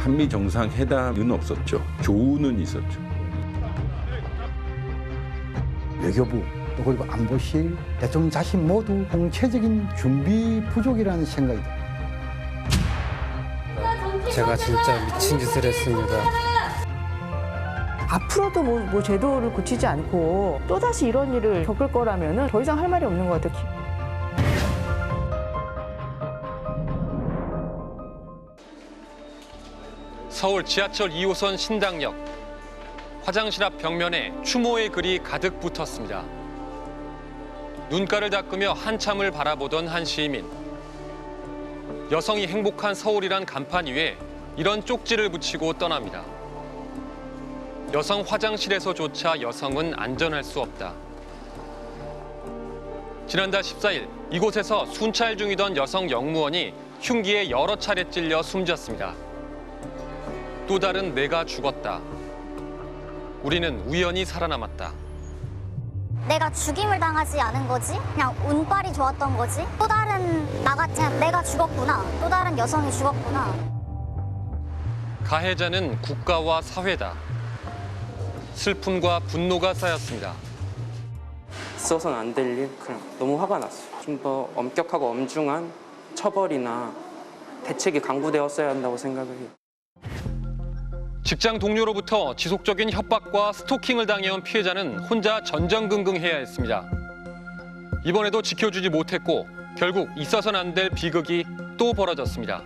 한미 정상회담은 없었죠. 조우는 있었죠. 외교부 또 그리고 안보실, 대통령 자신 모두 공체적인 준비 부족이라는 생각이 듭니다. 제가 진짜 미친 짓을 했습니다. 앞으로도 뭐 제도를 고치지 않고 또다시 이런 일을 겪을 거라면 더 이상 할 말이 없는 것 같아요. 서울 지하철 2호선 신당역. 화장실 앞 벽면에 추모의 글이 가득 붙었습니다. 눈가를 닦으며 한참을 바라보던 한 시민. 여성이 행복한 서울이란 간판 위에 이런 쪽지를 붙이고 떠납니다. 여성 화장실에서조차 여성은 안전할 수 없다. 지난달 14일 이곳에서 순찰 중이던 여성 영무원이 흉기에 여러 차례 찔려 숨졌습니다. 또 다른 내가 죽었다. 우리는 우연히 살아남았다. 내가 죽임을 당하지 않은 거지? 그냥 운빨이 좋았던 거지? 또 다른 나같이 내가 죽었구나. 또 다른 여성이 죽었구나. 가해자는 국가와 사회다. 슬픔과 분노가 쌓였습니다. 있어서는 안 될 일, 그냥 너무 화가 났어요. 좀 더 엄격하고 엄중한 처벌이나 대책이 강구되었어야 한다고 생각을 해요. 직장 동료로부터 지속적인 협박과 스토킹을 당해온 피해자는 혼자 전전긍긍해야 했습니다. 이번에도 지켜주지 못했고 결국 있어서는 안 될 비극이 또 벌어졌습니다.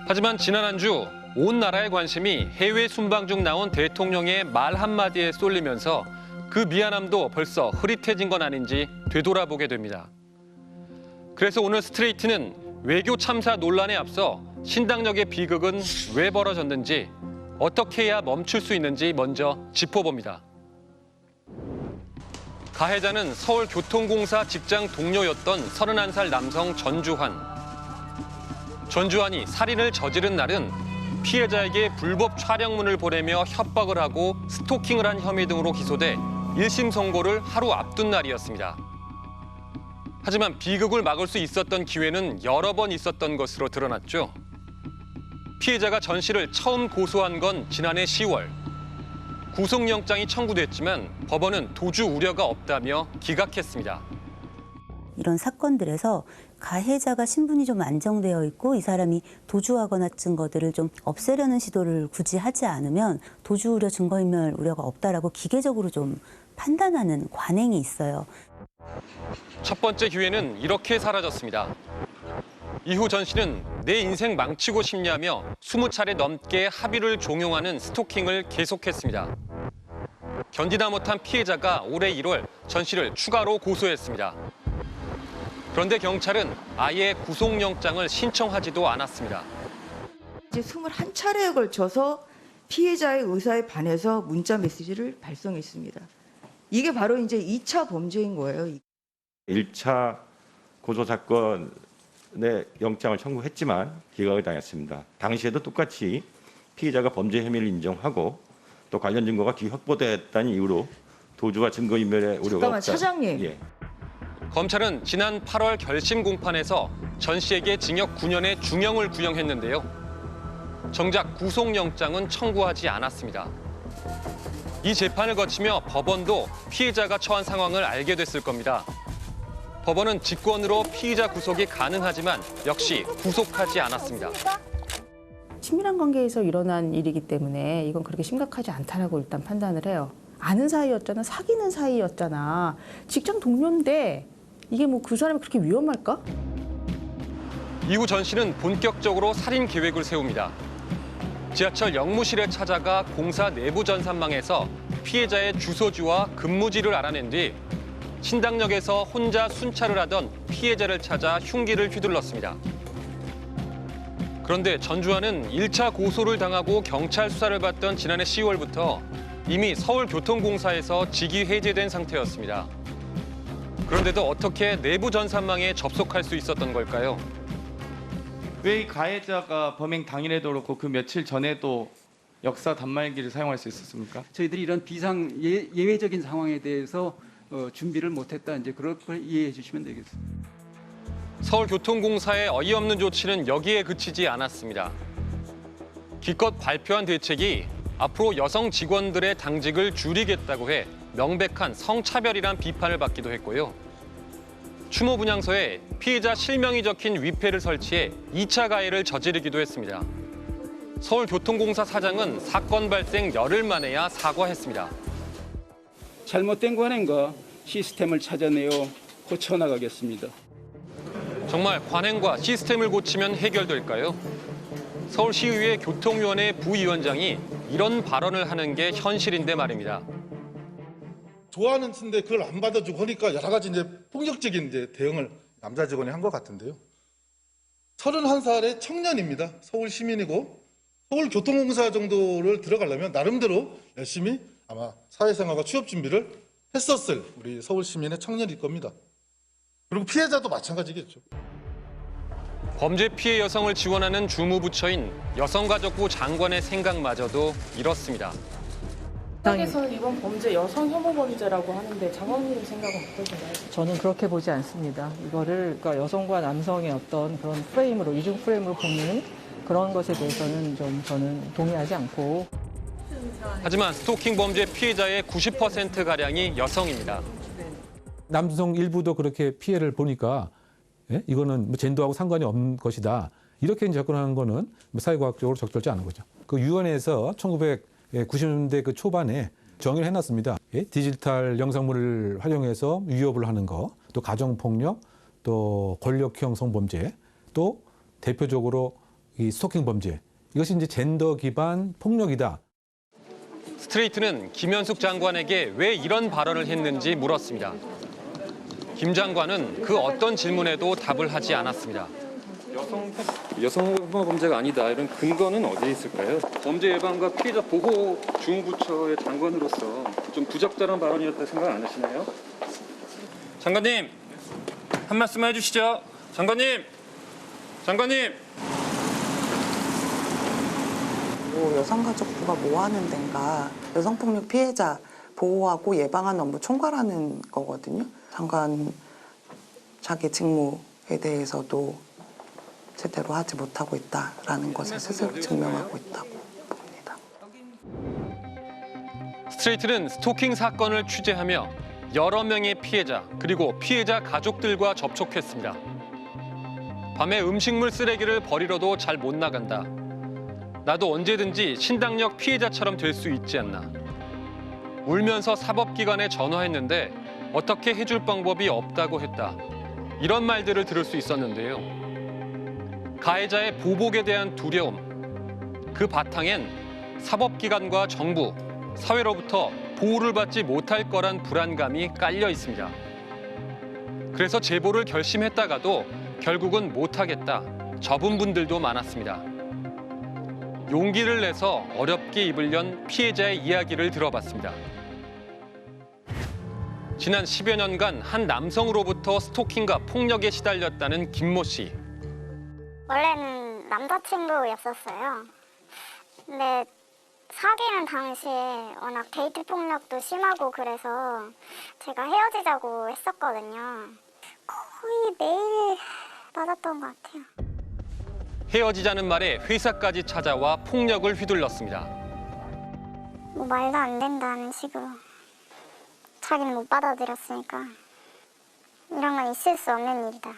하지만 지난 한 주 온 나라의 관심이 해외 순방 중 나온 대통령의 말 한마디에 쏠리면서 그 미안함도 벌써 흐릿해진 건 아닌지 되돌아보게 됩니다. 그래서 오늘 스트레이트는 외교 참사 논란에 앞서 신당역의 비극은 왜 벌어졌는지, 어떻게 해야 멈출 수 있는지 먼저 짚어봅니다. 가해자는 서울교통공사 직장 동료였던 31살 남성 전주환. 전주환이 살인을 저지른 날은 피해자에게 불법 촬영문을 보내며 협박을 하고 스토킹을 한 혐의 등으로 기소돼 1심 선고를 하루 앞둔 날이었습니다. 하지만 비극을 막을 수 있었던 기회는 여러 번 있었던 것으로 드러났죠. 피해자가 전 씨를 처음 고소한 건 지난해 10월. 구속영장이 청구됐지만 법원은 도주 우려가 없다며 기각했습니다. 이런 사건들에서 가해자가 신분이 좀 안정되어 있고 이 사람이 도주하거나 증거들을 좀 없애려는 시도를 굳이 하지 않으면 도주 우려, 증거인멸 우려가 없다라고 기계적으로 좀 판단하는 관행이 있어요. 첫 번째 기회는 이렇게 사라졌습니다. 이후 전 씨는 내 인생 망치고 싶냐며 20차례 넘게 합의를 종용하는 스토킹을 계속했습니다. 견디다 못한 피해자가 올해 1월 전 씨를 추가로 고소했습니다. 그런데 경찰은 아예 구속영장을 신청하지도 않았습니다. 이제 21차례에 걸쳐서 피해자의 의사에 반해서 문자 메시지를 발송했습니다. 이게 바로 이제 2차 범죄인 거예요. 1차 고소 사건에 영장을 청구했지만 기각을 당했습니다. 당시에도 똑같이 피해자가 범죄 혐의를 인정하고 또 관련 증거가 뒤확보됐다는 이유로 도주와 증거인멸의 우려가 잠깐만, 없다. 차장님. 예. 검찰은 지난 8월 결심 공판에서 전 씨에게 징역 9년의 중형을 구형했는데요. 정작 구속영장은 청구하지 않았습니다. 이 재판을 거치며 법원도 피해자가 처한 상황을 알게 됐을 겁니다. 법원은 직권으로 피의자 구속이 가능하지만 역시 구속하지 않았습니다. 친밀한 관계에서 일어난 일이기 때문에 이건 그렇게 심각하지 않다라고 일단 판단을 해요. 아는 사이였잖아, 사귀는 사이였잖아, 직장 동료인데 이게 뭐 그 사람이 그렇게 위험할까? 이후 전 씨는 본격적으로 살인 계획을 세웁니다. 지하철 역무실에 찾아가 공사 내부 전산망에서 피해자의 주소지와 근무지를 알아낸 뒤 신당역에서 혼자 순찰을 하던 피해자를 찾아 흉기를 휘둘렀습니다. 그런데 전주환은 1차 고소를 당하고 경찰 수사를 받던 지난해 10월부터 이미 서울교통공사에서 직위 해제된 상태였습니다. 그런데도 어떻게 내부 전산망에 접속할 수 있었던 걸까요? 왜 이 가해자가 범행 당일에도 그렇고 그 며칠 전에도 역사 단말기를 사용할 수 있었습니까? 저희들이 이런 예외적인 상황에 대해서 준비를 못했다, 이제 그걸 이해해 주시면 되겠습니다. 서울교통공사의 어이없는 조치는 여기에 그치지 않았습니다. 기껏 발표한 대책이 앞으로 여성 직원들의 당직을 줄이겠다고 해 명백한 성차별이란 비판을 받기도 했고요. 추모 분향소에 피해자 실명이 적힌 위패를 설치해 2차 가해를 저지르기도 했습니다. 서울교통공사 사장은 사건 발생 열흘 만에야 사과했습니다. 잘못된 관행과 시스템을 찾아내어 고쳐나가겠습니다. 정말 관행과 시스템을 고치면 해결될까요? 서울시의회 교통위원회 부위원장이 이런 발언을 하는 게 현실인데 말입니다. 좋아하는 친데 그걸 안 받아주고 하니까 여러 가지 이제 폭력적인 이제 대응을 남자 직원이 한 것 같은데요. 31살의 청년입니다. 서울 시민이고 서울교통공사 정도를 들어가려면 나름대로 열심히 아마 사회생활과 취업 준비를 했었을 우리 서울 시민의 청년일 겁니다. 그리고 피해자도 마찬가지겠죠. 범죄 피해 여성을 지원하는 주무부처인 여성가족부 장관의 생각마저도 이렇습니다. 당에서는 이번 범죄 여성 혐오 범죄라고 하는데 장관님 생각은 어떠신가요? 저는 그렇게 보지 않습니다. 이거를 그러니까 여성과 남성의 어떤 그런 프레임으로 이중 프레임으로 보는 그런 것에 대해서는 좀 저는 동의하지 않고. 하지만 스토킹 범죄 피해자의 90%가량이 여성입니다. 남성 일부도 그렇게 피해를 보니까 이거는 젠더하고 상관이 없는 것이다. 이렇게 이제 접근하는 거는 사회과학적으로 적절치 않은 거죠. 그 유엔에서 1990년대 그 초반에 정의를 해놨습니다. 디지털 영상물을 활용해서 위협을 하는 거, 또 가정폭력, 또 권력형 성범죄, 또 대표적으로 이 스토킹 범죄. 이것이 이제 젠더 기반 폭력이다. 스트레이트는 김현숙 장관에게 왜 이런 발언을 했는지 물었습니다. 김 장관은 그 어떤 질문에도 답을 하지 않았습니다. 여성 혐오 범죄가 아니다. 이런 근거는 어디에 있을까요? 범죄 예방과 피해자 보호 중부처의 장관으로서 좀 부적절한 발언이었다 생각 안 하시나요? 장관님, 한 말씀만 해주시죠. 장관님! 여성가족부가 뭐 하는 데인가, 여성폭력 피해자 보호하고 예방하는 업무 총괄하는 거거든요. 장관 자기 직무에 대해서도 제대로 하지 못하고 있다라는 것을 스스로 증명하고 있다고 봅니다. 스트레이트는 스토킹 사건을 취재하며 여러 명의 피해자 그리고 피해자 가족들과 접촉했습니다. 밤에 음식물 쓰레기를 버리러도 잘 못 나간다. 나도 언제든지 신당역 피해자처럼 될 수 있지 않나. 울면서 사법기관에 전화했는데 어떻게 해줄 방법이 없다고 했다. 이런 말들을 들을 수 있었는데요. 가해자의 보복에 대한 두려움, 그 바탕엔 사법기관과 정부, 사회로부터 보호를 받지 못할 거란 불안감이 깔려 있습니다. 그래서 제보를 결심했다가도 결국은 못하겠다, 접은 분들도 많았습니다. 용기를 내서 어렵게 입을 연 피해자의 이야기를 들어봤습니다. 지난 10여 년간 한 남성으로부터 스토킹과 폭력에 시달렸다는 김모 씨. 원래는 남자친구였었어요. 근데 사귀는 당시에 워낙 데이트 폭력도 심하고 그래서 제가 헤어지자고 했었거든요. 거의 매일 맞았던 것 같아요. 헤어지자는 말에 회사까지 찾아와 폭력을 휘둘렀습니다. 뭐 말도 안 된다는 식으로. 자기는 못 받아들였으니까 이런 건 있을 수 없는 일이다.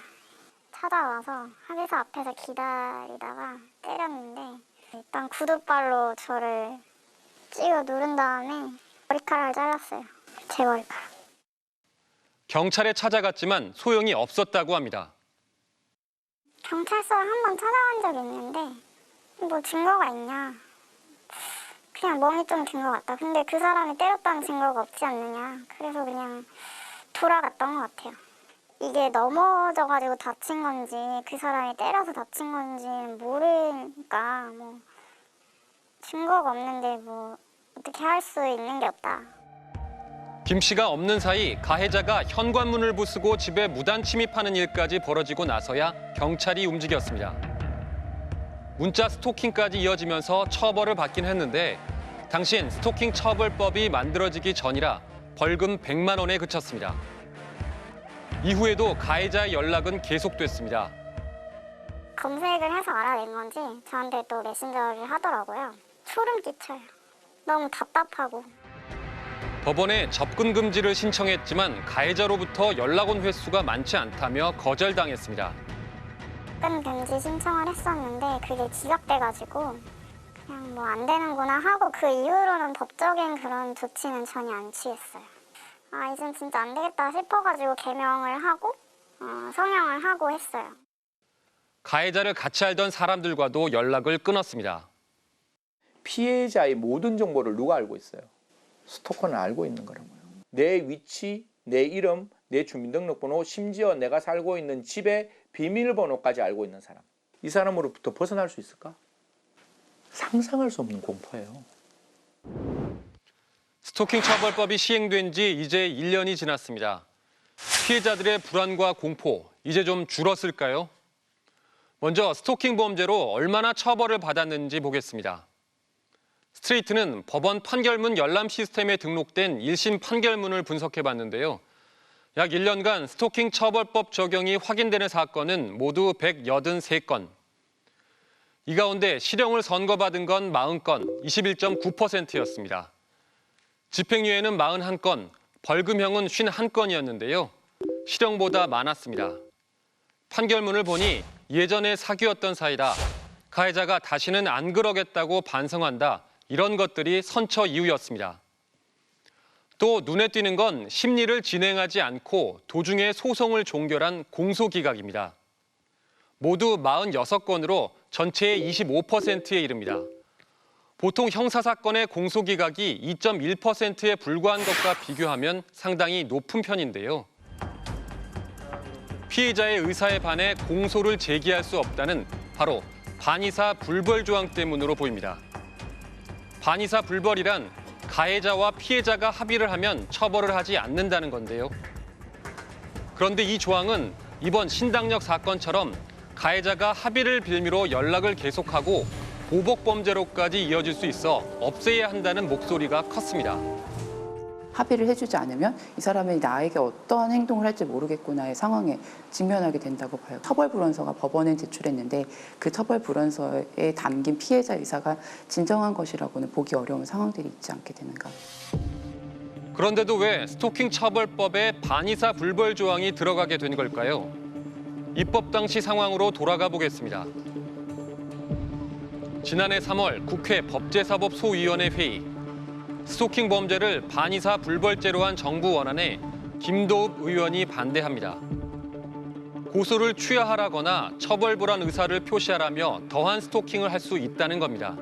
찾아와서 회사 앞에서 기다리다가 때렸는데 일단 구두발로 저를 찍어 누른 다음에 머리카락을 잘랐어요. 제 머리카락. 경찰에 찾아갔지만 소용이 없었다고 합니다. 경찰서를 한 번 찾아간 적이 있는데 뭐 증거가 있냐. 그냥 멍이 좀 든 것 같다. 근데 그 사람이 때렸다는 증거가 없지 않느냐. 그래서 그냥 돌아갔던 것 같아요. 이게 넘어져가지고 다친 건지 그 사람이 때려서 다친 건지는 모르니까 뭐 증거가 없는데 뭐 어떻게 할 수 있는 게 없다. 김 씨가 없는 사이 가해자가 현관문을 부수고 집에 무단 침입하는 일까지 벌어지고 나서야 경찰이 움직였습니다. 문자 스토킹까지 이어지면서 처벌을 받긴 했는데 당시엔 스토킹 처벌법이 만들어지기 전이라 벌금 100만 원에 그쳤습니다. 이후에도 가해자의 연락은 계속됐습니다. 검색을 해서 알아낸 건지 저한테 또 메신저를 하더라고요. 소름 끼쳐요. 너무 답답하고. 법원에 접근 금지를 신청했지만 가해자로부터 연락 온 횟수가 많지 않다며 거절당했습니다. 접근 금지 신청을 했었는데 그게 기각돼가지고 그냥 뭐 안 되는구나 하고 그 이후로는 법적인 그런 조치는 전혀 안 취했어요. 아, 이젠 진짜 안 되겠다 싶어가지고 개명을 하고 성형을 하고 했어요. 가해자를 같이 알던 사람들과도 연락을 끊었습니다. 피해자의 모든 정보를 누가 알고 있어요? 스토커는 알고 있는 거라고요. 내 위치, 내 이름, 내 주민등록번호, 심지어 내가 살고 있는 집의 비밀번호까지 알고 있는 사람. 이 사람으로부터 벗어날 수 있을까? 상상할 수 없는 공포예요. 스토킹 처벌법이 시행된 지 이제 1년이 지났습니다. 피해자들의 불안과 공포, 이제 좀 줄었을까요? 먼저 스토킹 범죄로 얼마나 처벌을 받았는지 보겠습니다. 스트레이트는 법원 판결문 열람 시스템에 등록된 1심 판결문을 분석해봤는데요. 약 1년간 스토킹 처벌법 적용이 확인되는 사건은 모두 183건. 이 가운데 실형을 선고받은 건 40건, 21.9%였습니다. 집행유예는 41건, 벌금형은 51건이었는데요. 실형보다 많았습니다. 판결문을 보니 예전에 사귀었던 사이다, 가해자가 다시는 안 그러겠다고 반성한다, 이런 것들이 선처 이유였습니다. 또 눈에 띄는 건 심리를 진행하지 않고 도중에 소송을 종결한 공소기각입니다. 모두 46건으로 전체의 25%에 이릅니다. 보통 형사사건의 공소기각이 2.1%에 불과한 것과 비교하면 상당히 높은 편인데요. 피해자의 의사에 반해 공소를 제기할 수 없다는 바로 반의사 불벌 조항 때문으로 보입니다. 반의사 불벌이란 가해자와 피해자가 합의를 하면 처벌을 하지 않는다는 건데요. 그런데 이 조항은 이번 신당역 사건처럼 가해자가 합의를 빌미로 연락을 계속하고 보복범죄로까지 이어질 수 있어 없애야 한다는 목소리가 컸습니다. 합의를 해주지 않으면 이 사람이 나에게 어떠한 행동을 할지 모르겠구나의 상황에 직면하게 된다고 봐요. 처벌불원서가 법원에 제출했는데 그 처벌불원서에 담긴 피해자 의사가 진정한 것이라고는 보기 어려운 상황들이 있지 않게 되는가. 그런데도 왜 스토킹 처벌법에 반의사 불벌 조항이 들어가게 된 걸까요? 입법 당시 상황으로 돌아가 보겠습니다. 지난해 3월 국회 법제사법소위원회 회의. 스토킹 범죄를 반의사 불벌죄로 한 정부 원안에 김도읍 의원이 반대합니다. 고소를 취하하라거나 처벌불안 의사를 표시하라며 더한 스토킹을 할 수 있다는 겁니다.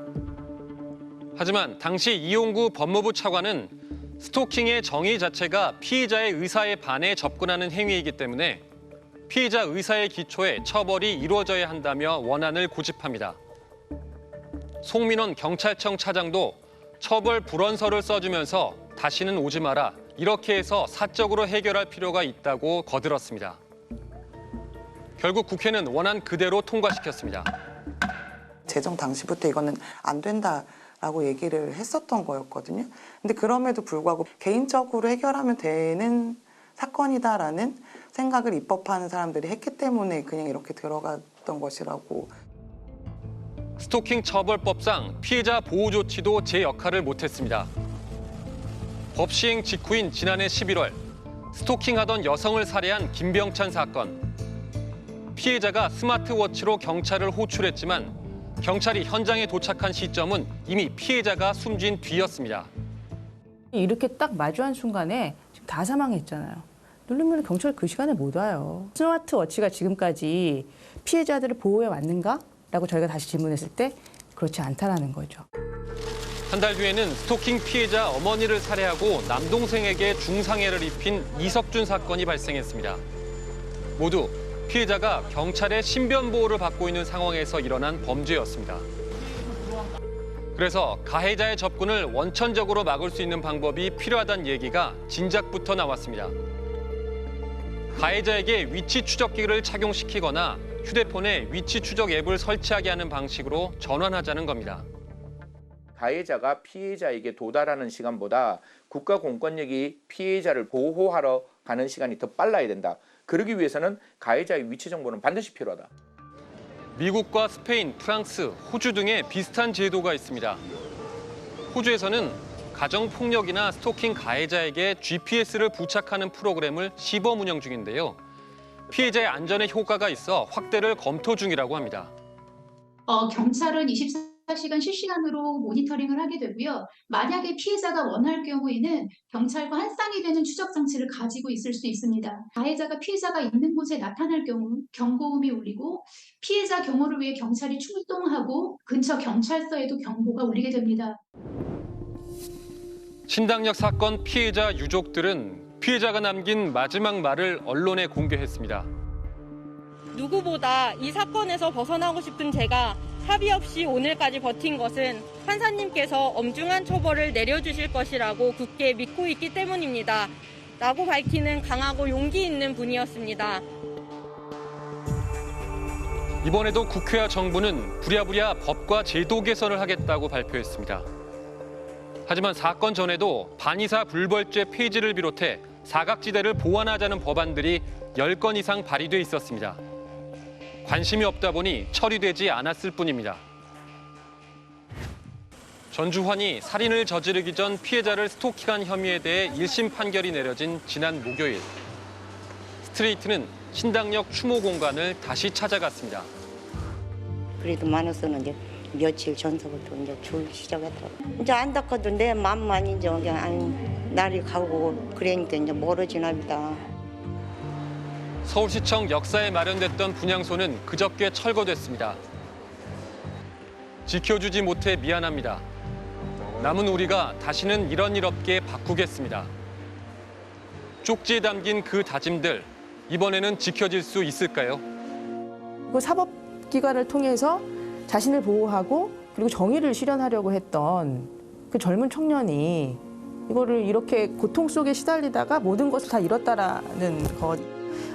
하지만 당시 이용구 법무부 차관은 스토킹의 정의 자체가 피의자의 의사에 반해 접근하는 행위이기 때문에 피의자 의사의 기초에 처벌이 이루어져야 한다며 원안을 고집합니다. 송민원 경찰청 차장도 처벌 불원서를 써주면서 다시는 오지 마라, 이렇게 해서 사적으로 해결할 필요가 있다고 거들었습니다. 결국 국회는 원안 그대로 통과시켰습니다. 제정 당시부터 이거는 안 된다라고 얘기를 했었던 거였거든요. 근데 그럼에도 불구하고 개인적으로 해결하면 되는 사건이다라는 생각을 입법하는 사람들이 했기 때문에 그냥 이렇게 들어갔던 것이라고. 스토킹 처벌법상 피해자 보호 조치도 제 역할을 못했습니다. 법 시행 직후인 지난해 11월 스토킹하던 여성을 살해한 김병찬 사건. 피해자가 스마트워치로 경찰을 호출했지만 경찰이 현장에 도착한 시점은 이미 피해자가 숨진 뒤였습니다. 이렇게 딱 마주한 순간에 지금 다 사망했잖아요. 누르면 경찰 그 시간에 못 와요. 스마트워치가 지금까지 피해자들을 보호해 왔는가? 라고 저희가 다시 질문했을 때 그렇지 않다라는 거죠. 한 달 뒤에는 스토킹 피해자 어머니를 살해하고 남동생에게 중상해를 입힌 이석준 사건이 발생했습니다. 모두 피해자가 경찰의 신변 보호를 받고 있는 상황에서 일어난 범죄였습니다. 그래서 가해자의 접근을 원천적으로 막을 수 있는 방법이 필요하다는 얘기가 진작부터 나왔습니다. 가해자에게 위치 추적기를 착용시키거나 휴대폰에 위치 추적 앱을 설치하게 하는 방식으로 전환하자는 겁니다. 가해자가 피해자에게 도달하는 시간보다 국가 공권력이 피해자를 보호하러 가는 시간이 더 빨라야 된다. 그러기 위해서는 가해자의 위치 정보는 반드시 필요하다. 미국과 스페인, 프랑스, 호주 등의 비슷한 제도가 있습니다. 호주에서는 가정폭력이나 스토킹 가해자에게 GPS를 부착하는 프로그램을 시범 운영 중인데요. 피해자의 안전에 효과가 있어 확대를 검토 중이라고 합니다. 경찰은 24시간 실시간으로 모니터링을 하게 되고요. 만약에 피해자가 원할 경우에는 경찰과 한 쌍이 되는 추적 장치를 가지고 있을 수 있습니다. 가해자가 피해자가 있는 곳에 나타날 경우 경고음이 울리고 피해자 경호를 위해 경찰이 출동하고 근처 경찰서에도 경보가 울리게 됩니다. 신당역 사건 피해자 유족들은 피해자가 남긴 마지막 말을 언론에 공개했습니다. 누구보다 이 사건에서 벗어나고 싶은 제가 합의 없이 오늘까지 버틴 것은 판사님께서 엄중한 처벌을 내려주실 것이라고 굳게 믿고 있기 때문입니다. 라고 밝히는 강하고 용기 있는 분이었습니다. 이번에도 국회와 정부는 부랴부랴 법과 제도 개선을 하겠다고 발표했습니다. 하지만 사건 전에도 반의사 불벌죄 폐지를 비롯해 사각지대를 보완하자는 법안들이 10건 이상 발의돼 있었습니다. 관심이 없다 보니 처리되지 않았을 뿐입니다. 전주환이 살인을 저지르기 전 피해자를 스토킹한 혐의에 대해 1심 판결이 내려진 지난 목요일. 스트레이트는 신당역 추모 공간을 다시 찾아갔습니다. 그래도 많았어는 이제 며칠 전서부터 이제 줄 시작했더라고. 이제 안 닦아도 내 맘만 이제 그냥 날이 가고 그러니까 이제 멀어지나 보다. 서울시청 역사에 마련됐던 분향소는 그저께 철거됐습니다. 지켜주지 못해 미안합니다. 남은 우리가 다시는 이런 일 없게 바꾸겠습니다. 쪽지에 담긴 그 다짐들, 이번에는 지켜질 수 있을까요? 그 사법기관을 통해서 자신을 보호하고 그리고 정의를 실현하려고 했던 그 젊은 청년이 이거를 이렇게 고통 속에 시달리다가 모든 것을 다 잃었다라는 것.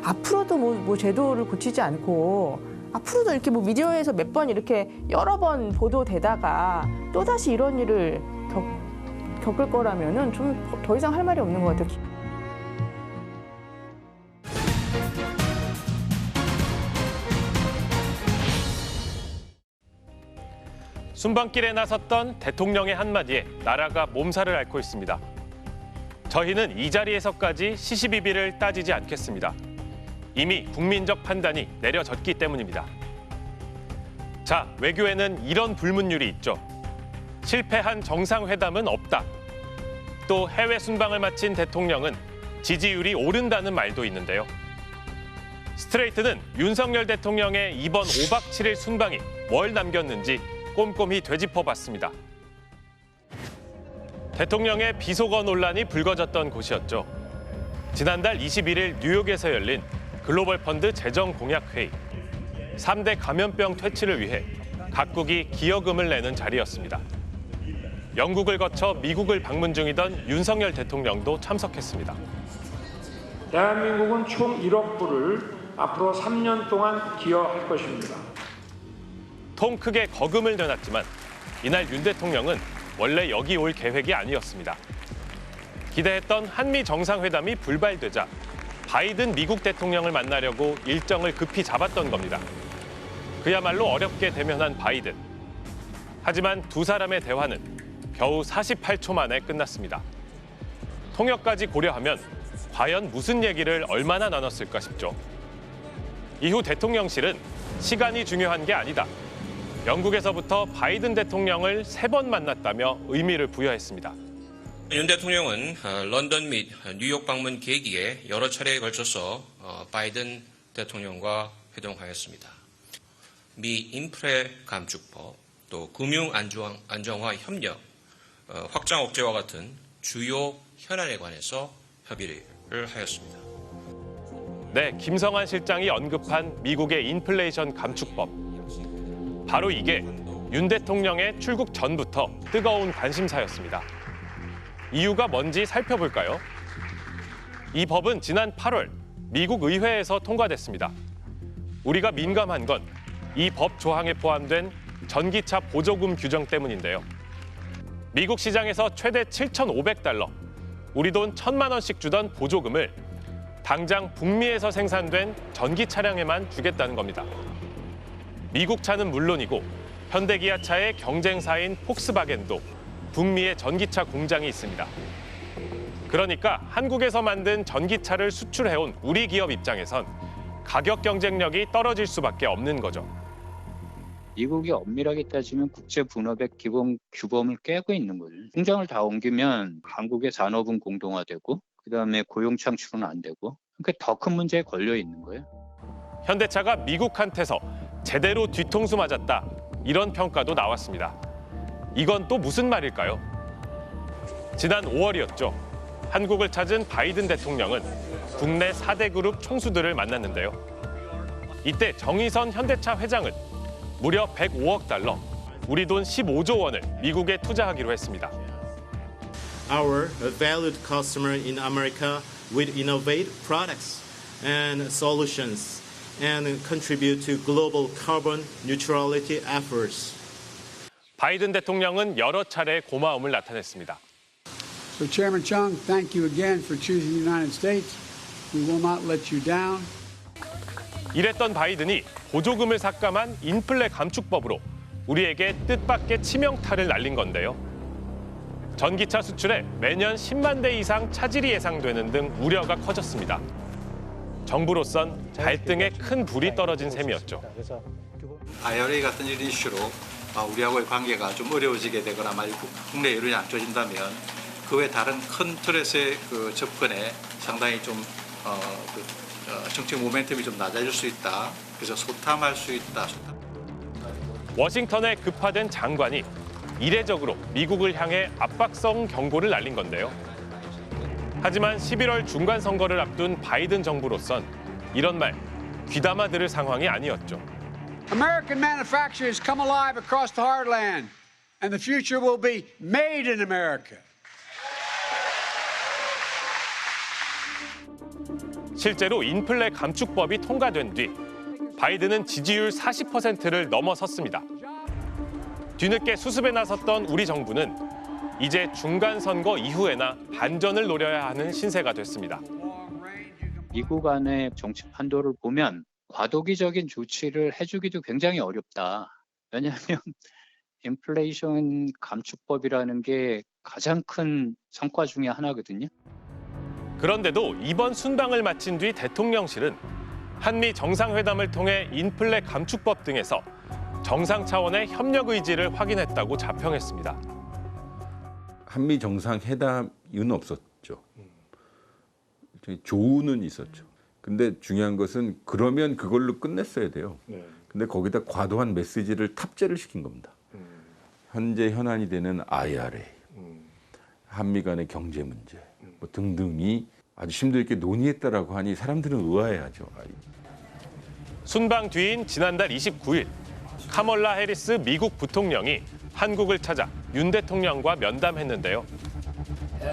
앞으로도 뭐 제도를 고치지 않고 앞으로도 이렇게 뭐 미디어에서 몇 번 이렇게 여러 번 보도되다가 또다시 이런 일을 겪을 거라면은 좀 더 이상 할 말이 없는 것 같아요. 순방길에 나섰던 대통령의 한마디에 나라가 몸살을 앓고 있습니다. 저희는 이 자리에서까지 시시비비를 따지지 않겠습니다. 이미 국민적 판단이 내려졌기 때문입니다. 자, 외교에는 이런 불문율이 있죠. 실패한 정상회담은 없다. 또 해외 순방을 마친 대통령은 지지율이 오른다는 말도 있는데요. 스트레이트는 윤석열 대통령의 이번 5박 7일 순방이 뭘 남겼는지 꼼꼼히 되짚어봤습니다. 대통령의 비속어 논란이 불거졌던 곳이었죠. 지난달 21일 뉴욕에서 열린 글로벌 펀드 재정 공약 회의. 3대 감염병 퇴치를 위해 각국이 기여금을 내는 자리였습니다. 영국을 거쳐 미국을 방문 중이던 윤석열 대통령도 참석했습니다. 대한민국은 총 1억 불을 앞으로 3년 동안 기여할 것입니다. 통 크게 거금을 내놨지만 이날 윤 대통령은 원래 여기 올 계획이 아니었습니다. 기대했던 한미 정상회담이 불발되자 바이든 미국 대통령을 만나려고 일정을 급히 잡았던 겁니다. 그야말로 어렵게 대면한 바이든. 하지만 두 사람의 대화는 겨우 48초 만에 끝났습니다. 통역까지 고려하면 과연 무슨 얘기를 얼마나 나눴을까 싶죠. 이후 대통령실은 시간이 중요한 게 아니다. 영국에서부터 바이든 대통령을 3번 만났다며 의미를 부여했습니다. 윤 대통령은 런던 및 뉴욕 방문 계기에 여러 차례에 걸쳐서 바이든 대통령과 회동하였습니다. 미 인프레 감축법, 또 금융 안정화 협력, 확장 억제와 같은 주요 현안에 관해서 협의를 하였습니다. 네, 김성한 실장이 언급한 미국의 인플레이션 감축법. 바로 이게 윤 대통령의 출국 전부터 뜨거운 관심사였습니다. 이유가 뭔지 살펴볼까요? 이 법은 지난 8월 미국 의회에서 통과됐습니다. 우리가 민감한 건 이 법 조항에 포함된 전기차 보조금 규정 때문인데요. 미국 시장에서 최대 7,500달러, 우리 돈 1,000만 원씩 주던 보조금을 당장 북미에서 생산된 전기 차량에만 주겠다는 겁니다. 미국 차는 물론이고 현대기아차의 경쟁사인 폭스바겐도 북미에 전기차 공장이 있습니다. 그러니까 한국에서 만든 전기차를 수출해온 우리 기업 입장에선 가격 경쟁력이 떨어질 수밖에 없는 거죠. 미국이 엄밀하게 따지면 국제 분업의 기본 규범을 깨고 있는 거죠. 공장을 다 옮기면 한국의 산업은 공동화되고 그다음에 고용 창출은 안 되고 그러니까 더 큰 문제에 걸려 있는 거예요. 현대차가 미국한테서 제대로 뒤통수 맞았다. 이런 평가도 나왔습니다. 이건 또 무슨 말일까요? 지난 5월이었죠. 한국을 찾은 바이든 대통령은 국내 4대 그룹 총수들을 만났는데요. 이때 정의선 현대차 회장은 무려 105억 달러, 우리 돈 15조 원을 미국에 투자하기로 했습니다. Our valued customer in America will innovate products and solutions and contribute to global carbon neutrality efforts. 바이든 대통령은 여러 차례 고마움을 나타냈습니다. So Chairman Chung, thank you again for choosing the United States. We will not let you down. 이랬던 바이든이 보조금을 삭감한 인플레 감축법으로 우리에게 뜻밖의 치명타를 날린 건데요. 전기차 수출에 매년 10만 대 이상 차질이 예상되는 등 우려가 커졌습니다. 정부로선 발등에 큰 불이 떨어진 셈이었죠. IRA 같은 이런 이슈로 우리하고의 관계가 좀 어려워지게 되거나 만약 국내 여론이 안 좋아진다면 그 외 다른 큰 틀에서의 그 접근에 상당히 좀 정책 모멘텀이 좀 낮아질 수 있다. 그래서 소탐할 수 있다. 워싱턴에 급파된 장관이 이례적으로 미국을 향해 압박성 경고를 날린 건데요. 하지만 11월 중간 선거를 앞둔 바이든 정부로선 이런 말 귀담아 들을 상황이 아니었죠. American manufacturing has come alive across the heartland, and the future will be made in America. 실제로 인플레 감축법이 통과된 뒤 바이든은 지지율 40%를 넘어섰습니다. 뒤늦게 수습에 나섰던 우리 정부는 이제 중간 선거 이후에나 반전을 노려야 하는 신세가 됐습니다. 미국 안의 정치 판도를 보면 과도기적인 조치를 해주기도 굉장히 어렵다. 왜냐하면 인플레이션 감축법이라는 게 가장 큰 성과 중에 하나거든요. 그런데도 이번 순방을 마친 뒤 대통령실은 한미 정상회담을 통해 인플레 감축법 등에서 정상 차원의 협력 의지를 확인했다고 자평했습니다. 한미 정상회담은 없었죠. 조우는 있었죠. 근데 중요한 것은 그러면 그걸로 끝냈어야 돼요. 근데 거기다 과도한 메시지를 탑재를 시킨 겁니다. 현재 현안이 되는 IRA, 한미 간의 경제 문제 뭐 등등이 아주 심도 있게 논의했다라고 하니 사람들은 의아해하죠. 순방 뒤인 지난달 29일 카멀라 해리스 미국 부통령이 한국을 찾아 윤 대통령과 면담했는데요.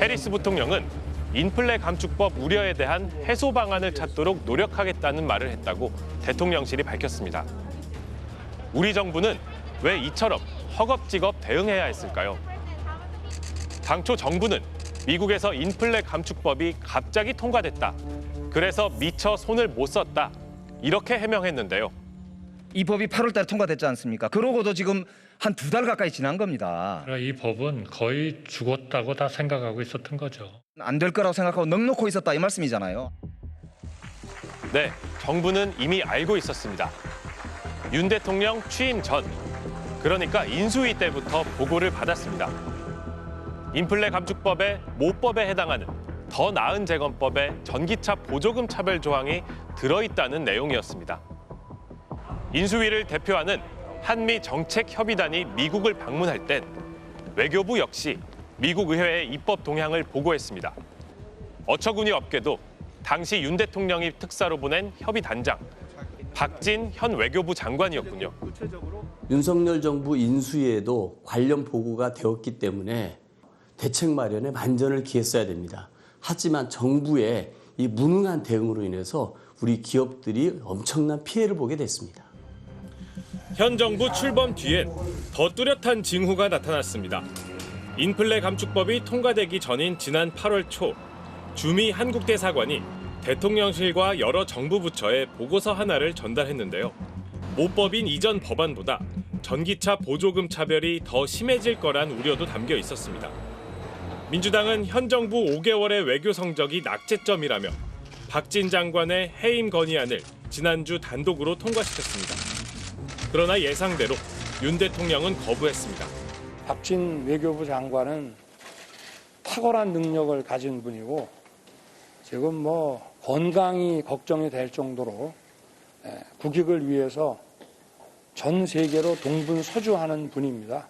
해리스 부통령은 인플레 감축법 우려에 대한 해소 방안을 찾도록 노력하겠다는 말을 했다고 대통령실이 밝혔습니다. 우리 정부는 왜 이처럼 허겁지겁 대응해야 했을까요? 당초 정부는 미국에서 인플레 감축법이 갑자기 통과됐다. 그래서 미처 손을 못 썼다. 이렇게 해명했는데요. 이 법이 8월 달에 통과됐지 않습니까? 그러고도 지금 한 2달 가까이 지난 겁니다. 이 법은 거의 죽었다고 다 생각하고 있었던 거죠. 안 될 거라고 생각하고 넋놓고 있었다 이 말씀이잖아요. 네, 정부는 이미 알고 있었습니다. 윤 대통령 취임 전, 그러니까 인수위 때부터 보고를 받았습니다. 인플레 감축법의 모법에 해당하는 더 나은 재건법에 전기차 보조금 차별 조항이 들어있다는 내용이었습니다. 인수위를 대표하는 한미 정책협의단이 미국을 방문할 땐 외교부 역시 미국 의회에 입법 동향을 보고했습니다. 어처구니 없게도 당시 윤 대통령이 특사로 보낸 협의단장 박진 현 외교부 장관이었군요. 윤석열 정부 인수위에도 관련 보고가 되었기 때문에 대책 마련에 만전을 기했어야 됩니다. 하지만 정부의 이 무능한 대응으로 인해서 우리 기업들이 엄청난 피해를 보게 됐습니다. 현 정부 출범 뒤엔 더 뚜렷한 징후가 나타났습니다. 인플레 감축법이 통과되기 전인 지난 8월 초 주미 한국대사관이 대통령실과 여러 정부 부처에 보고서 하나를 전달했는데요. 모법인 이전 법안보다 전기차 보조금 차별이 더 심해질 거란 우려도 담겨 있었습니다. 민주당은 현 정부 5개월의 외교 성적이 낙제점이라며 박진 장관의 해임 건의안을 지난주 단독으로 통과시켰습니다. 그러나 예상대로 윤 대통령은 거부했습니다. 박진 외교부 장관은 탁월한 능력을 가진 분이고 지금 건강이 걱정이 될 정도로 국익을 위해서 전 세계로 동분서주하는 분입니다.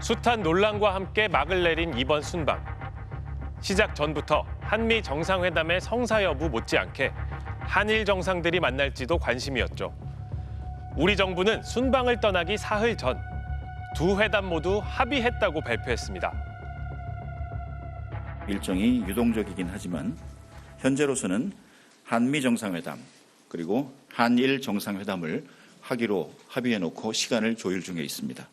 숱한 논란과 함께 막을 내린 이번 순방. 시작 전부터 한미 정상회담의 성사 여부 못지않게 한일 정상들이 만날지도 관심이었죠. 우리 정부는 순방을 떠나기 사흘 전 두 회담 모두 합의했다고 발표했습니다. 일정이 유동적이긴 하지만 현재로서는 한미 정상회담 그리고 한일 정상회담을 하기로 합의해놓고 시간을 조율 중에 있습니다.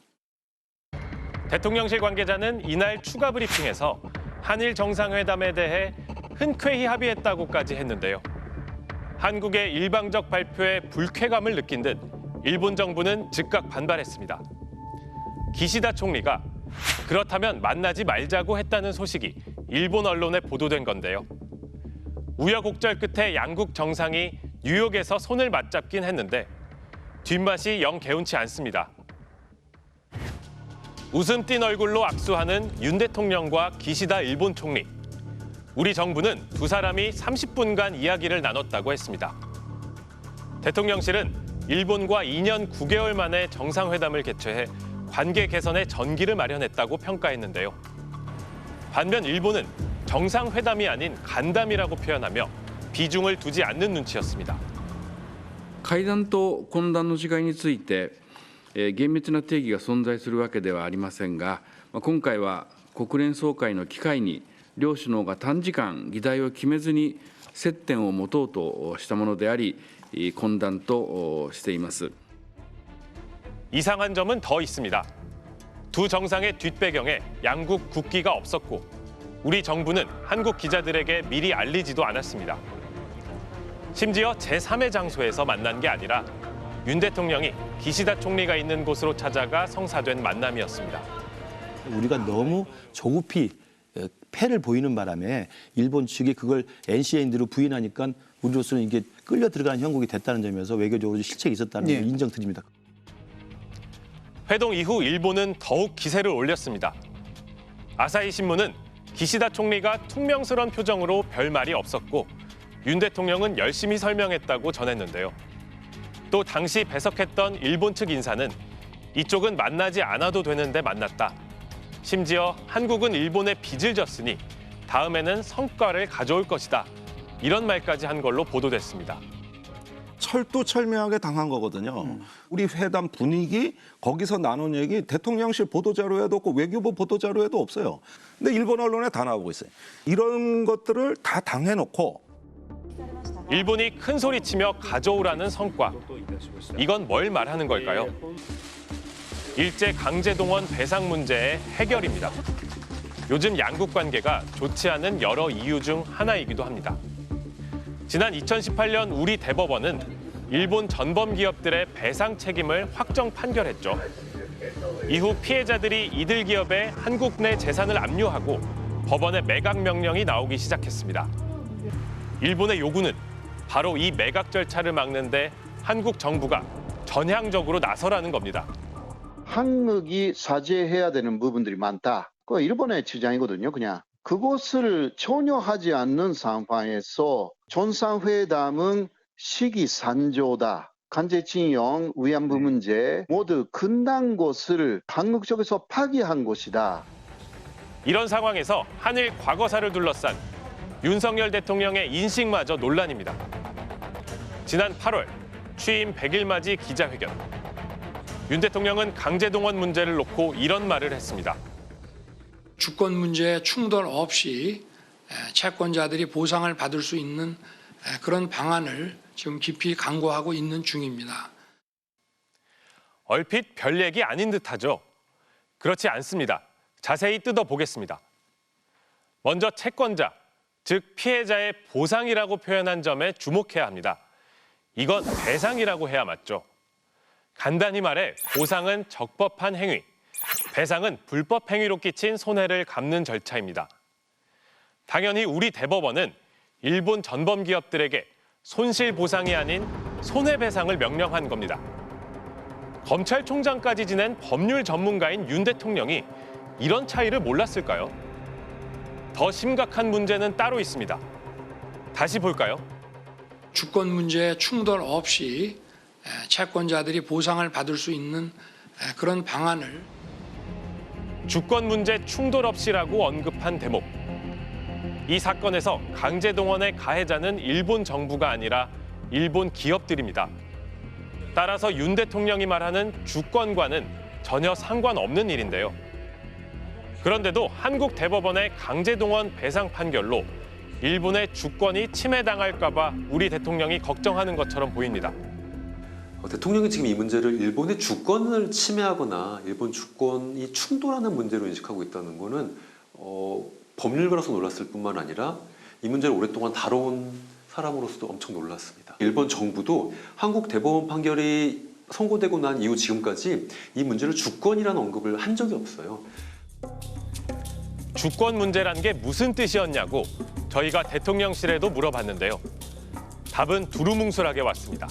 대통령실 관계자는 이날 추가 브리핑에서 한일 정상회담에 대해 흔쾌히 합의했다고까지 했는데요. 한국의 일방적 발표에 불쾌감을 느낀 듯 일본 정부는 즉각 반발했습니다. 기시다 총리가 그렇다면 만나지 말자고 했다는 소식이 일본 언론에 보도된 건데요. 우여곡절 끝에 양국 정상이 뉴욕에서 손을 맞잡긴 했는데 뒷맛이 영 개운치 않습니다. 웃음 띤 얼굴로 악수하는 윤 대통령과 기시다 일본 총리. 우리 정부는 두 사람이 30분간 이야기를 나눴다고 했습니다. 대통령실은 일본과 2년 9개월 만에 정상회담을 개최해 관계 개선에 전기를 마련했다고 평가했는데요. 반면 일본은 정상회담이 아닌 간담이라고 표현하며 비중을 두지 않는 눈치였습니다. 会談と懇談の違いについて厳密な定義が存在するわけではありませんが、今回は国連総会の機会に両首脳が短時間議題を決めずに接点を持とうとしたものであり、懇談としています。 이상한 점은 더 있습니다. 두 정상의 뒷배경에 양국 국기가 없었고 우리 정부는 한국 기자들에게 미리 알리지도 않았습니다. 심지어 제3의 장소에서 만난 게 아니라 윤 대통령이 기시다 총리가 있는 곳으로 찾아가 성사된 만남이었습니다. 우리가 너무 조급히 패를 보이는 바람에 일본 측이 그걸 NCN으로 부인하니까 우리로서는 이게 끌려 들어가는 형국이 됐다는 점에서 외교적으로 실책이 있었다는 걸 인정드립니다. 회동 이후 일본은 더욱 기세를 올렸습니다. 아사히 신문은 기시다 총리가 퉁명스런 표정으로 별말이 없었고 윤 대통령은 열심히 설명했다고 전했는데요. 또 당시 배석했던 일본 측 인사는 이쪽은 만나지 않아도 되는데 만났다. 심지어 한국은 일본에 빚을 졌으니 다음에는 성과를 가져올 것이다. 이런 말까지 한 걸로 보도됐습니다. 철두철미하게 당한 거거든요. 우리 회담 분위기, 거기서 나눈 얘기 대통령실 보도자료에도 없고 외교부 보도자료에도 없어요. 근데 일본 언론에 다 나오고 있어요. 이런 것들을 다 당해놓고 일본이 큰 소리치며 가져오라는 성과. 이건 뭘 말하는 걸까요? 일제 강제동원 배상 문제의 해결입니다. 요즘 양국 관계가 좋지 않은 여러 이유 중 하나이기도 합니다. 지난 2018년 우리 대법원은 일본 전범 기업들의 배상 책임을 확정 판결했죠. 이후 피해자들이 이들 기업에 한국 내 재산을 압류하고 법원의 매각 명령이 나오기 시작했습니다. 일본의 요구는 바로 이 매각 절차를 막는데 한국 정부가 전향적으로 나서라는 겁니다. 한국이 사죄해야 되는 부분들이 많다. 그 일본의 주장이거든요. 그냥 그것을 전혀 하지 않는 상황에서 정상회담은 시기산조다. 강제징용, 위안부 문제 모두 끝난 것을 한국 쪽에서 파기한 것이다. 이런 상황에서 한일 과거사를 둘러싼 윤석열 대통령의 인식마저 논란입니다. 지난 8월 취임 100일 맞이 기자회견. 윤 대통령은 강제동원 문제를 놓고 이런 말을 했습니다. 주권 문제 충돌 없이 채권자들이 보상을 받을 수 있는 그런 방안을 지금 깊이 강구하고 있는 중입니다. 얼핏 별 얘기 아닌 듯하죠. 그렇지 않습니다. 자세히 뜯어보겠습니다. 먼저 채권자, 즉 피해자의 보상이라고 표현한 점에 주목해야 합니다. 이건 배상이라고 해야 맞죠. 간단히 말해 보상은 적법한 행위, 배상은 불법 행위로 끼친 손해를 갚는 절차입니다. 당연히 우리 대법원은 일본 전범 기업들에게 손실보상이 아닌 손해배상을 명령한 겁니다. 검찰총장까지 지낸 법률 전문가인 윤 대통령이 이런 차이를 몰랐을까요? 더 심각한 문제는 따로 있습니다. 다시 볼까요? 주권 문제에 충돌 없이 채권자들이 보상을 받을 수 있는 그런 방안을 주권 문제 충돌 없이라고 언급한 대목. 이 사건에서 강제동원의 가해자는 일본 정부가 아니라 일본 기업들입니다. 따라서 윤 대통령이 말하는 주권과는 전혀 상관없는 일인데요. 그런데도 한국 대법원의 강제동원 배상 판결로 일본의 주권이 침해당할까 봐 우리 대통령이 걱정하는 것처럼 보입니다. 대통령이 지금 이 문제를 일본의 주권을 침해하거나 일본 주권이 충돌하는 문제로 인식하고 있다는 거는 법률가로서 놀랐을 뿐만 아니라 이 문제를 오랫동안 다뤄온 사람으로서도 엄청 놀랐습니다. 일본 정부도 한국 대법원 판결이 선고되고 난 이후 지금까지 이 문제를 주권이라는 언급을 한 적이 없어요. 주권 문제란 게 무슨 뜻이었냐고 저희가 대통령실에도 물어봤는데요. 답은 두루뭉술하게 왔습니다.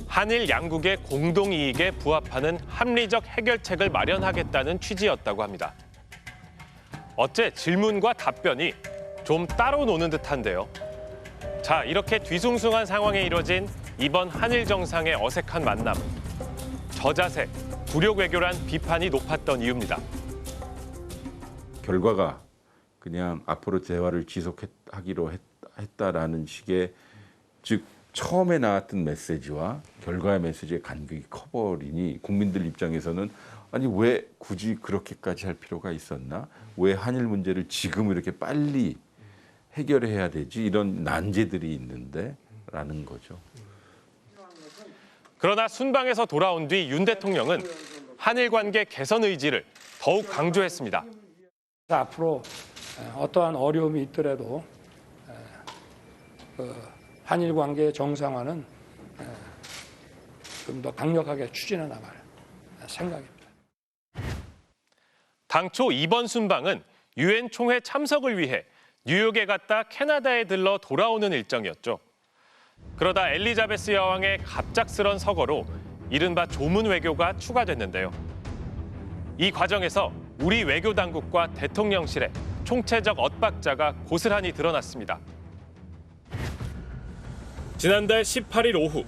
한일 양국의 공동이익에 부합하는 합리적 해결책을 마련하겠다는 취지였다고 합니다. 어째 질문과 답변이 좀 따로 노는 듯한데요. 자, 이렇게 뒤숭숭한 상황에 이뤄진 이번 한일 정상의 어색한 만남. 저자세, 굴욕 외교란 비판이 높았던 이유입니다. 결과가 그냥 앞으로 대화를 지속하기로 했다라는 식의, 즉 처음에 나왔던 메시지와 결과의 메시지의 간극이 커버리니 국민들 입장에서는 아니 왜 굳이 그렇게까지 할 필요가 있었나? 왜 한일 문제를 지금 이렇게 빨리 해결해야 되지? 이런 난제들이 있는데 라는 거죠. 그러나 순방에서 돌아온 뒤 윤 대통령은 한일 관계 개선 의지를 더욱 강조했습니다. 앞으로 어떠한 어려움이 있더라도 한일 관계 정상화는 좀 더 강력하게 추진해 나갈 생각입니다. 당초 이번 순방은 유엔 총회 참석을 위해 뉴욕에 갔다 캐나다에 들러 돌아오는 일정이었죠. 그러다 엘리자베스 여왕의 갑작스런 서거로 이른바 조문 외교가 추가됐는데요. 이 과정에서 우리 외교 당국과 대통령실의 총체적 엇박자가 고스란히 드러났습니다. 지난달 18일 오후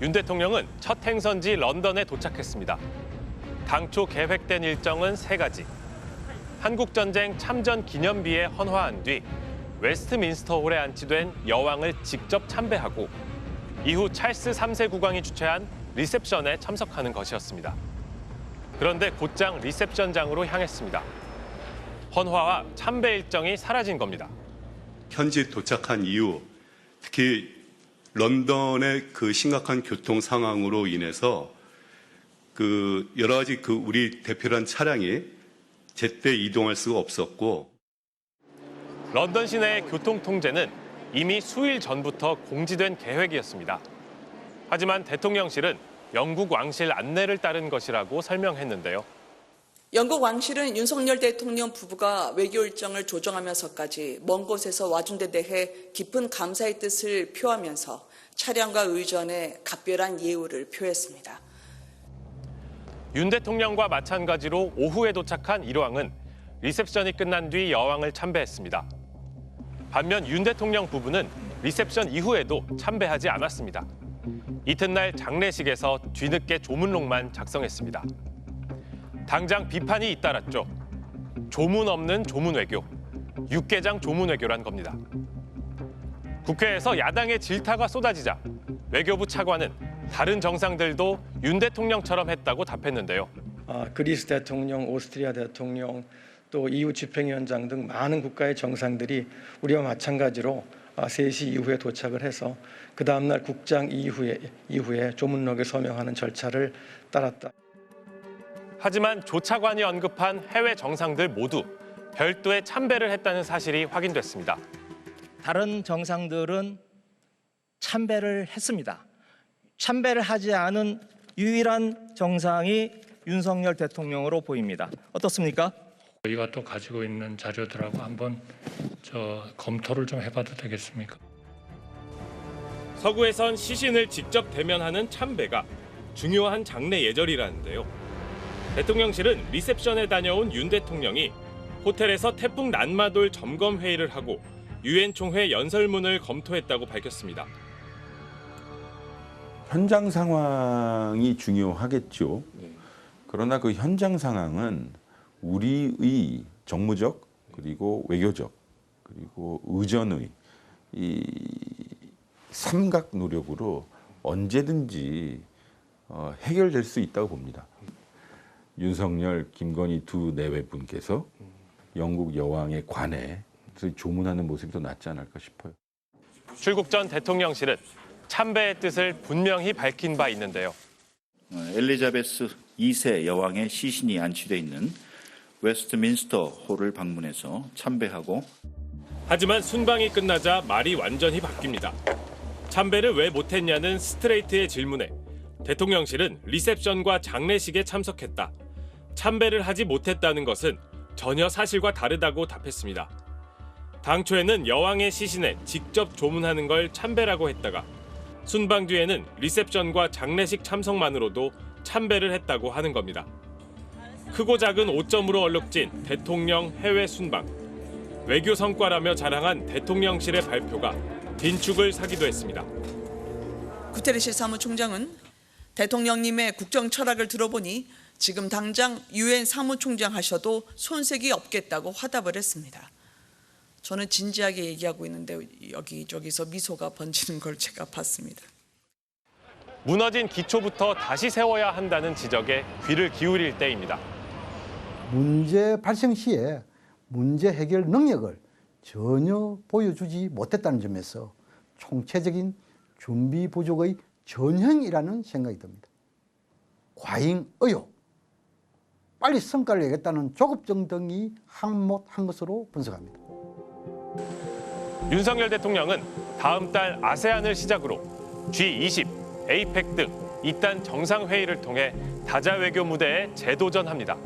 윤 대통령은 첫 행선지 런던에 도착했습니다. 당초 계획된 일정은 3가지. 한국전쟁 참전 기념비에 헌화한 뒤 웨스트민스터 홀에 안치된 여왕을 직접 참배하고 이후 찰스 3세 국왕이 주최한 리셉션에 참석하는 것이었습니다. 그런데 곧장 리셉션장으로 향했습니다. 헌화와 참배 일정이 사라진 겁니다. 현지 도착한 이후 특히 런던의 그 심각한 교통 상황으로 인해서 그 여러 가지 그 우리 대표단 차량이 제때 이동할 수가 없었고, 런던 시내의 교통 통제는 이미 수일 전부터 공지된 계획이었습니다. 하지만 대통령실은 영국 왕실 안내를 따른 것이라고 설명했는데요. 영국 왕실은 윤석열 대통령 부부가 외교 일정을 조정하면서까지 먼 곳에서 와준 데 대해 깊은 감사의 뜻을 표하면서 차량과 의전에 각별한 예우를 표했습니다. 윤 대통령과 마찬가지로 오후에 도착한 일왕은 리셉션이 끝난 뒤 여왕을 참배했습니다. 반면 윤 대통령 부부는 리셉션 이후에도 참배하지 않았습니다. 이튿날 장례식에서 뒤늦게 조문록만 작성했습니다. 당장 비판이 잇따랐죠. 조문 없는 조문 외교, 육개장 조문 외교란 겁니다. 국회에서 야당의 질타가 쏟아지자 외교부 차관은 다른 정상들도 윤 대통령처럼 했다고 답했는데요. 그리스 대통령, 오스트리아 대통령, 또 EU 집행위원장 등 많은 국가의 정상들이 우리와 마찬가지로 3시 이후에 도착을 해서 그 다음 날 국장 이후에 조문록에 서명하는 절차를 따랐다. 하지만 조 차관이 언급한 해외 정상들 모두 별도의 참배를 했다는 사실이 확인됐습니다. 다른 정상들은 참배를 했습니다. 참배를 하지 않은 유일한 정상이 윤석열 대통령으로 보입니다. 어떻습니까? 저희가 또 가지고 있는 자료들하고 한번 검토를 좀 해봐도 되겠습니까? 서구에선 시신을 직접 대면하는 참배가 중요한 장례 예절이라는데요. 대통령실은 리셉션에 다녀온 윤 대통령이 호텔에서 태풍 난마돌 점검 회의를 하고 유엔 총회 연설문을 검토했다고 밝혔습니다. 현장 상황이 중요하겠죠. 그러나 그 현장 상황은 우리의 정무적 그리고 외교적 그리고 의전의 이 삼각 노력으로 언제든지 해결될 수 있다고 봅니다. 윤석열, 김건희 두 내외분께서 영국 여왕에 관해 조문하는 모습이 더 낫지 않을까 싶어요. 출국 전 대통령실은 참배의 뜻을 분명히 밝힌 바 있는데요. 엘리자베스 2세 여왕의 시신이 안치돼 있는 웨스트민스터 홀을 방문해서 참배하고 하지만 순방이 끝나자 말이 완전히 바뀝니다. 참배를 왜 못했냐는 스트레이트의 질문에 대통령실은 리셉션과 장례식에 참석했다. 참배를 하지 못했다는 것은 전혀 사실과 다르다고 답했습니다. 당초에는 여왕의 시신에 직접 조문하는 걸 참배라고 했다가 순방 뒤에는 리셉션과 장례식 참석만으로도 참배를 했다고 하는 겁니다. 크고 작은 5점으로 얼룩진 대통령 해외 순방. 외교 성과라며 자랑한 대통령실의 발표가 빈축을 사기도 했습니다. 구테레시 사무총장은 대통령님의 국정 철학을 들어보니 지금 당장 유엔 사무총장 하셔도 손색이 없겠다고 화답을 했습니다. 저는 진지하게 얘기하고 있는데 여기저기서 미소가 번지는 걸 제가 봤습니다. 무너진 기초부터 다시 세워야 한다는 지적에 귀를 기울일 때입니다. 문제 발생 시에 문제 해결 능력을 전혀 보여주지 못했다는 점에서 총체적인 준비 부족의 전형이라는 생각이 듭니다. 과잉 의욕, 빨리 성과를 내겠다는 조급증 등이 항못한 것으로 분석합니다. 윤석열 대통령은 다음 달 아세안을 시작으로 G20, 에이펙 등 이딴 정상회의를 통해 다자 외교 무대에 재도전합니다.